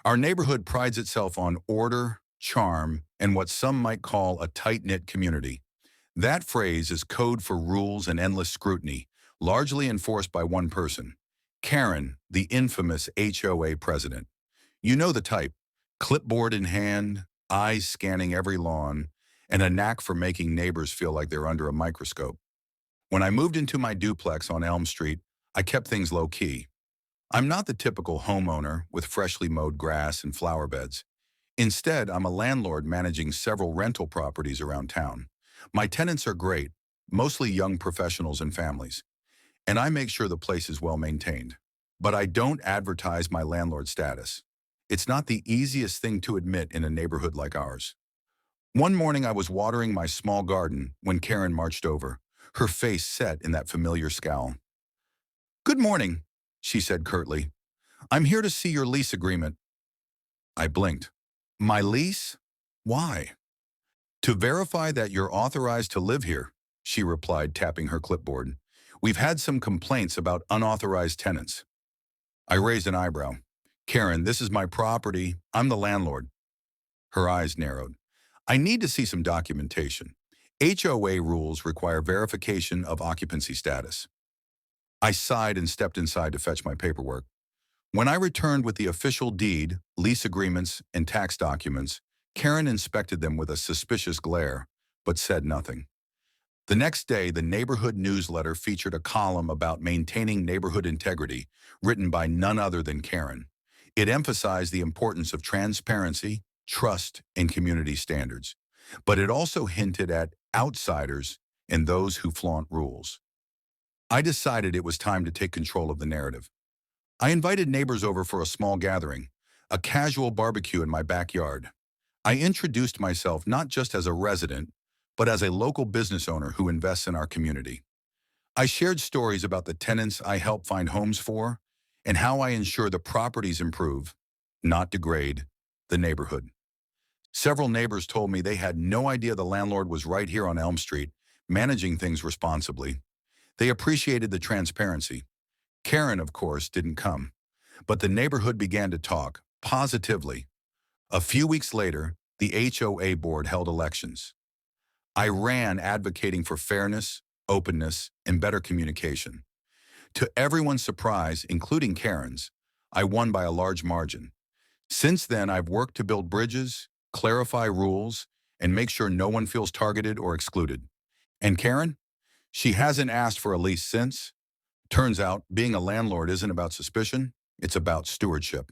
Our neighborhood prides itself on order, charm, and what some might call a tight-knit community. That phrase is code for rules and endless scrutiny, largely enforced by one person, Karen, the infamous HOA president. You know the type, clipboard in hand, eyes scanning every lawn, and a knack for making neighbors feel like they're under a microscope. When I moved into my duplex on Elm Street, I kept things low-key. I'm not the typical homeowner with freshly mowed grass and flower beds. Instead, I'm a landlord managing several rental properties around town. My tenants are great, mostly young professionals and families, and I make sure the place is well maintained. But I don't advertise my landlord status. It's not the easiest thing to admit in a neighborhood like ours. One morning I was watering my small garden when Karen marched over, her face set in that familiar scowl. "Good morning," she said curtly. "I'm here to see your lease agreement." I blinked. "My lease? Why?" "To verify that you're authorized to live here," she replied, tapping her clipboard. "We've had some complaints about unauthorized tenants." I raised an eyebrow. "Karen, this is my property. I'm the landlord." Her eyes narrowed. "I need to see some documentation. HOA rules require verification of occupancy status." I sighed and stepped inside to fetch my paperwork. When I returned with the official deed, lease agreements, and tax documents, Karen inspected them with a suspicious glare, but said nothing. The next day, the neighborhood newsletter featured a column about maintaining neighborhood integrity, written by none other than Karen. It emphasized the importance of transparency, trust, and community standards. But it also hinted at outsiders and those who flaunt rules. I decided it was time to take control of the narrative. I invited neighbors over for a small gathering, a casual barbecue in my backyard. I introduced myself not just as a resident, but as a local business owner who invests in our community. I shared stories about the tenants I help find homes for and how I ensure the properties improve, not degrade, the neighborhood. Several neighbors told me they had no idea the landlord was right here on Elm Street, managing things responsibly. They appreciated the transparency. Karen, of course, didn't come, but the neighborhood began to talk, positively. A few weeks later, the HOA board held elections. I ran advocating for fairness, openness, and better communication. To everyone's surprise, including Karen's, I won by a large margin. Since then, I've worked to build bridges, clarify rules, and make sure no one feels targeted or excluded. And Karen? She hasn't asked for a lease since. Turns out, being a landlord isn't about suspicion, it's about stewardship.